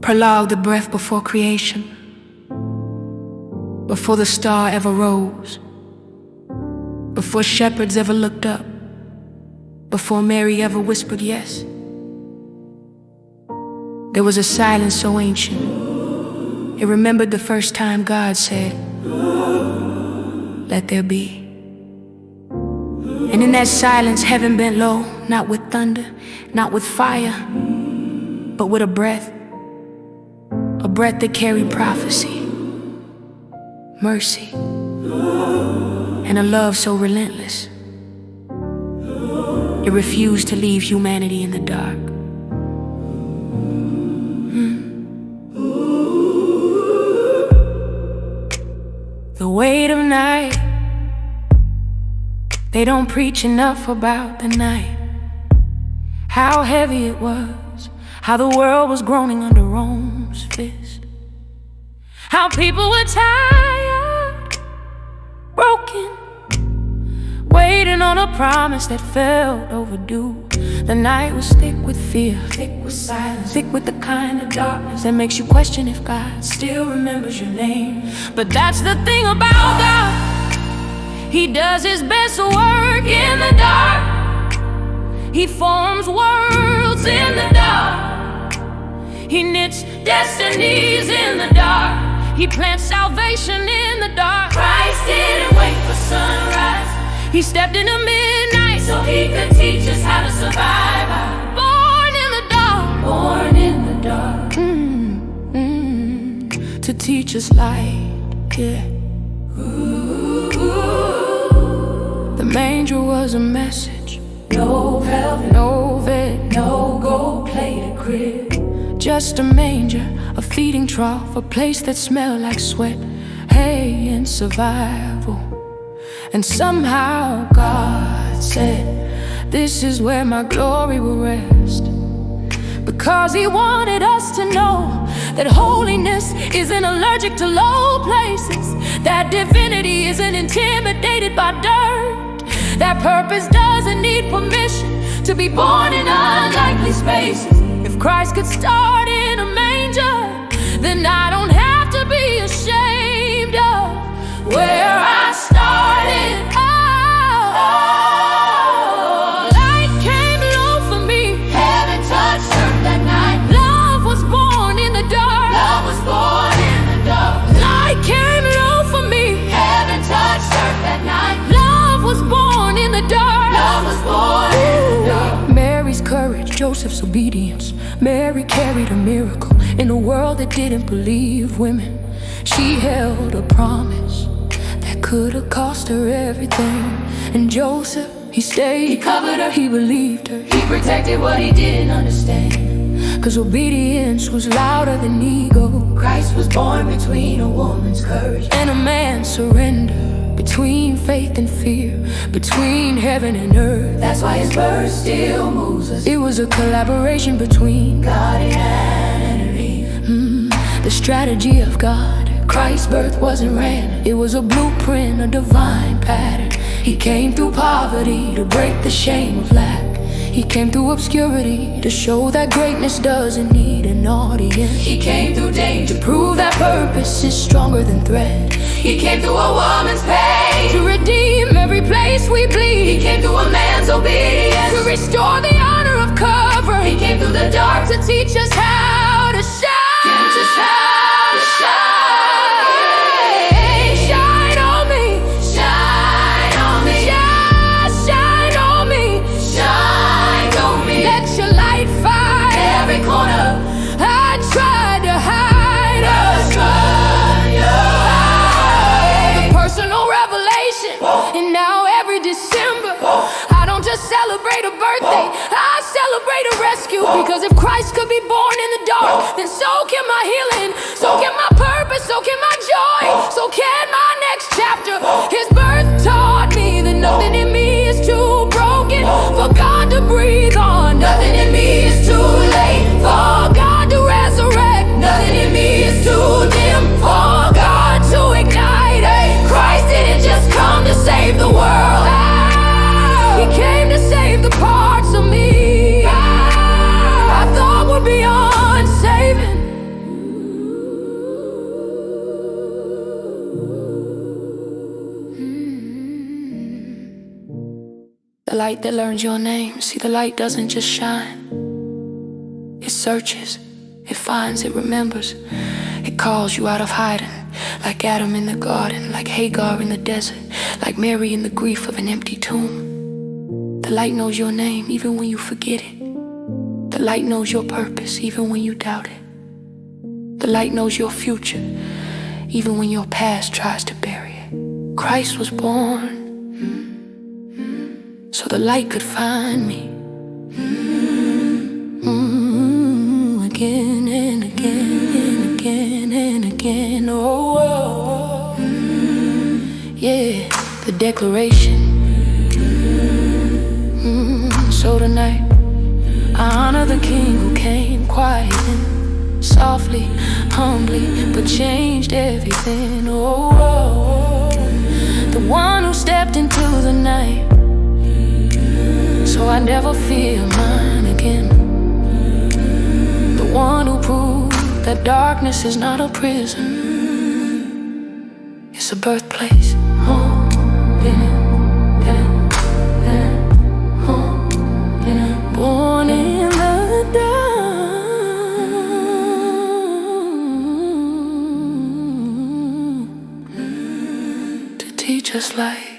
Prologue the breath before creation, before the star ever rose, before shepherds ever looked up, before Mary ever whispered yes. There was a silence so ancient, it remembered the first time God said, "Let there be." And in that silence, heaven bent low, not with thunder, not with fire, but with a breath that carried prophecy, mercy, and a love so relentless, it refused to leave humanity in the dark. The weight of night, they don't preach enough about the night. How heavy it was, how the world was groaning under Rome's fist, how people were tired, broken, waiting on a promise that felt overdue. The night was thick with fear, thick with silence, thick with the kind of darkness that makes you question if God still remembers your name. But that's the thing about God, He does His best work in the dark. He forms worlds in the dark. He knits destinies in the dark. He plants salvation in the dark. Christ didn't wait for sunrise. He stepped into midnight so He could teach us how to survive. Born in the dark, born in the dark, to teach us light, yeah. The manger was a message. No velvet, no vet, no gold-plated crib. Just a manger, a feeding trough, a place that smelled like sweat, hay, and survival. And somehow God said, "This is where my glory will rest." Because He wanted us to know that holiness isn't allergic to low places, that divinity isn't intimidated by dirt, that purpose doesn't need permission to be born in unlikely spaces. If Christ could start in a manger, then I don't have to be ashamed of where I started. Light came low for me. Heaven touched earth that night. Love was born in the dark. Love was born in the dark. Light came low for me. Heaven touched earth that night. Love was born in the dark. Love was born in the dark. Mary's courage, Joseph's obedience. Mary carried a miracle in a world that didn't believe women. She held a promise that could have cost her everything. And Joseph, he stayed, he covered her, he believed her, he protected what he didn't understand. Cause obedience was louder than ego. Christ was born between a woman's courage and a man's surrender, between faith and fear, between heaven and earth. That's why His birth still moves us. It was a collaboration between God and Adam and Eve. The strategy of God. Christ's birth wasn't random. It was a blueprint, a divine pattern. He came through poverty to break the shame of lack. He came through obscurity to show that greatness doesn't need an audience. He came through danger to prove that purpose is stronger than threat. He came through a woman's pain to redeem every place we bleed. He came through a man's obedience to restore the honor of cover. He came through the dark to teach us how to shine. Teach us how to shine. Shine on me, shine on me, shine on me, shine on me. Let your light find every corner. I tried to hide us. The personal revelation, and now every December, I don't just celebrate a birthday, I celebrate a rescue. Because if Christ could be born in the dark, then so can my healing, so can my purpose, so can my joy, so can my next chapter. His birth taught me that nothing in me is too broken for God to breathe on. Nothing in me is too late for God to light that learns your name. See, the light doesn't just shine, it searches, it finds, it remembers. It calls you out of hiding, like Adam in the garden, like Hagar in the desert, like Mary in the grief of an empty tomb. The light knows your name even when you forget it. The light knows your purpose even when you doubt it. The light knows your future even when your past tries to bury it. Christ was born so the light could find me. Again and again and again and again. Oh, oh, oh. Yeah, the declaration. So tonight I honor the King who came quiet and softly, humbly, but changed everything. Oh, oh, oh. The one who stepped into the night so I never feel mine again. The one who proved that darkness is not a prison, it's a birthplace. Oh, yeah. Born in the dark to teach us life.